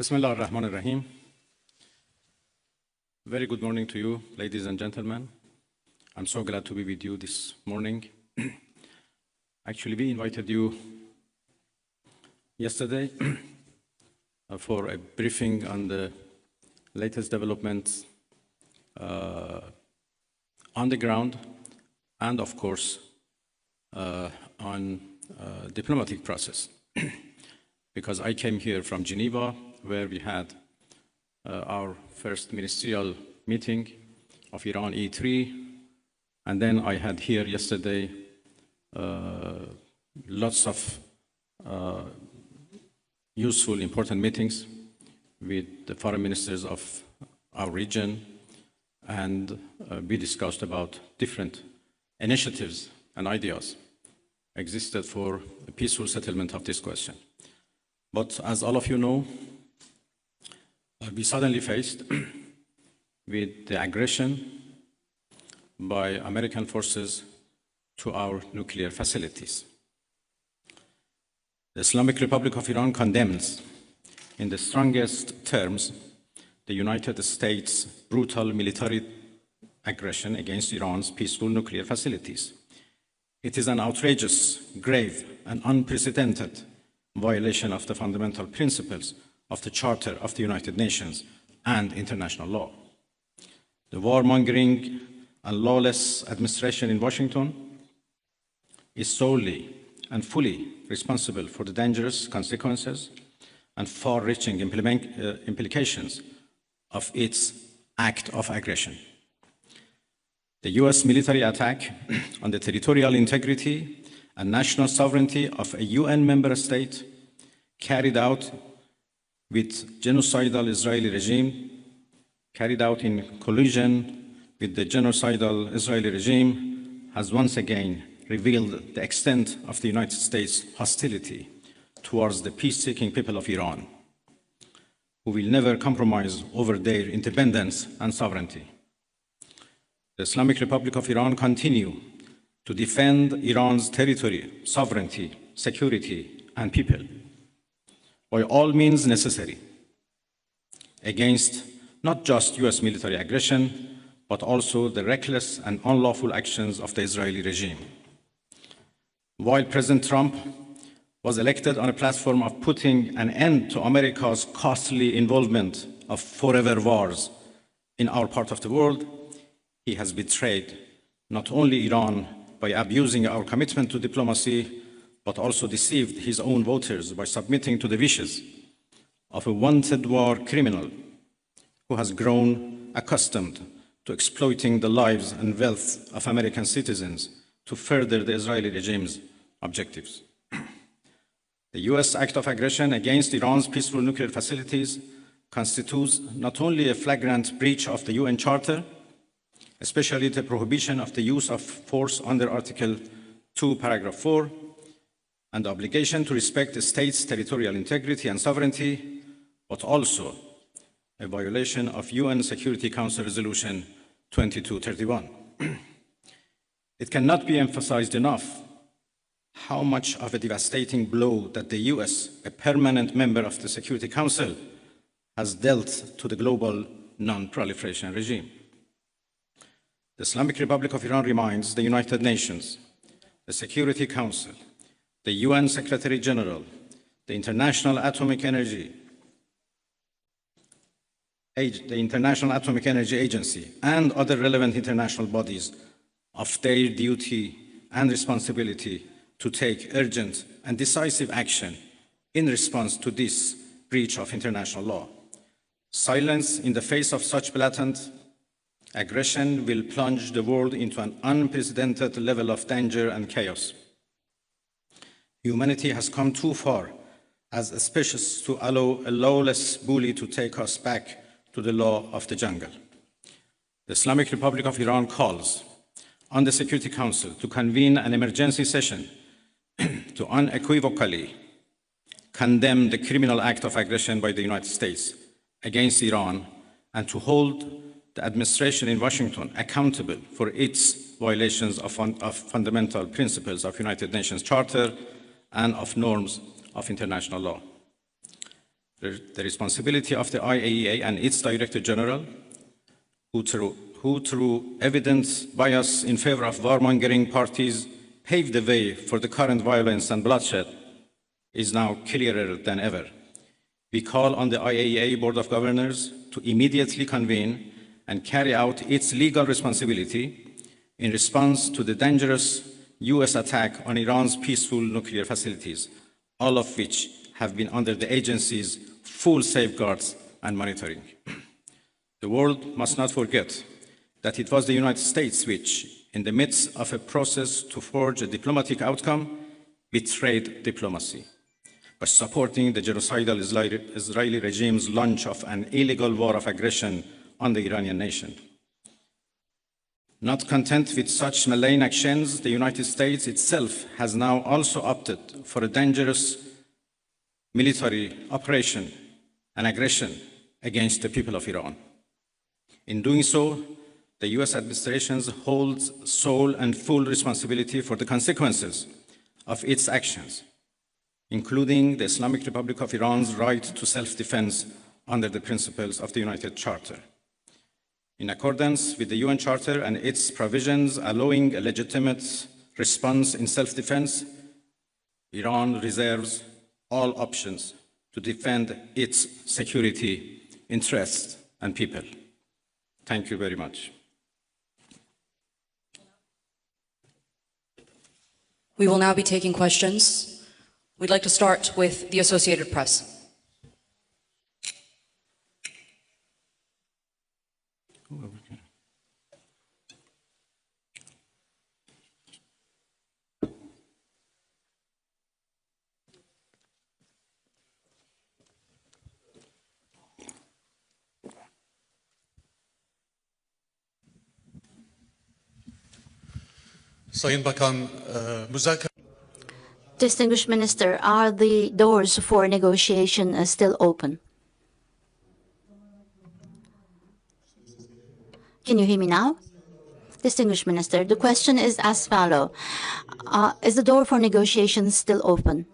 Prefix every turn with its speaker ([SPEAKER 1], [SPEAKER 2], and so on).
[SPEAKER 1] Bismillah ar-Rahman ar-Rahim. Very good morning to you, ladies and gentlemen. I'm so glad to be with you this morning. Actually, we invited you yesterday for a briefing on the latest developments on the ground and, of course, on diplomatic process. Because I came here from Geneva, where we had our first ministerial meeting of Iran E3, and then I had here yesterday lots of useful, important meetings with the foreign ministers of our region, and we discussed about different initiatives and ideas existed for a peaceful settlement of this question. But as all of you know, we suddenly faced with the aggression by American forces to our nuclear facilities. The Islamic Republic of Iran condemns in the strongest terms the United States' brutal military aggression against Iran's peaceful nuclear facilities. It is an outrageous, grave, and unprecedented violation of the fundamental principles of the Charter of the United Nations and international law. The warmongering and lawless administration in Washington is solely and fully responsible for the dangerous consequences and far-reaching implications of its act of aggression. The U.S. military attack on the territorial integrity and national sovereignty of a UN member state carried out with genocidal Israeli regime, carried out in collusion with the genocidal Israeli regime, has once again revealed the extent of the United States' hostility towards the peace-seeking people of Iran, who will never compromise over their independence and sovereignty. The Islamic Republic of Iran continues to defend Iran's territory, sovereignty, security, and people by all means necessary against not just US military aggression, but also the reckless and unlawful actions of the Israeli regime. While President Trump was elected on a platform of putting an end to America's costly involvement of forever wars in our part of the world, he has betrayed not only Iran by abusing our commitment to diplomacy, but also deceived his own voters by submitting to the wishes of a wanted war criminal who has grown accustomed to exploiting the lives and wealth of American citizens to further the Israeli regime's objectives. The US act of aggression against Iran's peaceful nuclear facilities constitutes not only a flagrant breach of the UN Charter, especially the prohibition of the use of force under Article 2, Paragraph 4, and the obligation to respect the state's territorial integrity and sovereignty, but also a violation of UN Security Council Resolution 2231. It cannot be emphasized enough how much of a devastating blow that the US, a permanent member of the Security Council, has dealt to the global non-proliferation regime. The Islamic Republic of Iran reminds the United Nations, the Security Council, the UN Secretary General, the International Atomic Energy Agency, and other relevant international bodies of their duty and responsibility to take urgent and decisive action in response to this breach of international law. Silence in the face of such blatant aggression will plunge the world into an unprecedented level of danger and chaos. Humanity has come too far as a species to allow a lawless bully to take us back to the law of the jungle. The Islamic Republic of Iran calls on the Security Council to convene an emergency session to unequivocally condemn the criminal act of aggression by the United States against Iran and to hold the administration in Washington accountable for its violations of fundamental principles of United Nations Charter and of norms of international law. the responsibility of the IAEA and its Director General, who through evident bias in favor of warmongering parties paved the way for the current violence and bloodshed, is now clearer than ever. We call on the IAEA Board of Governors to immediately convene and carry out its legal responsibility in response to the dangerous U.S. attack on Iran's peaceful nuclear facilities, all of which have been under the agency's full safeguards and monitoring. The world must not forget that it was the United States which, in the midst of a process to forge a diplomatic outcome, betrayed diplomacy by supporting the genocidal Israeli regime's launch of an illegal war of aggression on the Iranian nation. Not content with such malign actions, the United States itself has now also opted for a dangerous military operation and aggression against the people of Iran. In doing so, the US administration holds sole and full responsibility for the consequences of its actions, including the Islamic Republic of Iran's right to self-defense under the principles of the United Charter. In accordance with the UN Charter and its provisions allowing a legitimate response in self-defense, Iran reserves all options to defend its security, interests, and people. Thank you very much.
[SPEAKER 2] We will now be taking questions. We'd like to start with the Associated Press.
[SPEAKER 3] Distinguished Minister, are the doors for negotiation still open? Can you hear me now? Distinguished Minister, the question is as follows. Is the door for negotiations still open?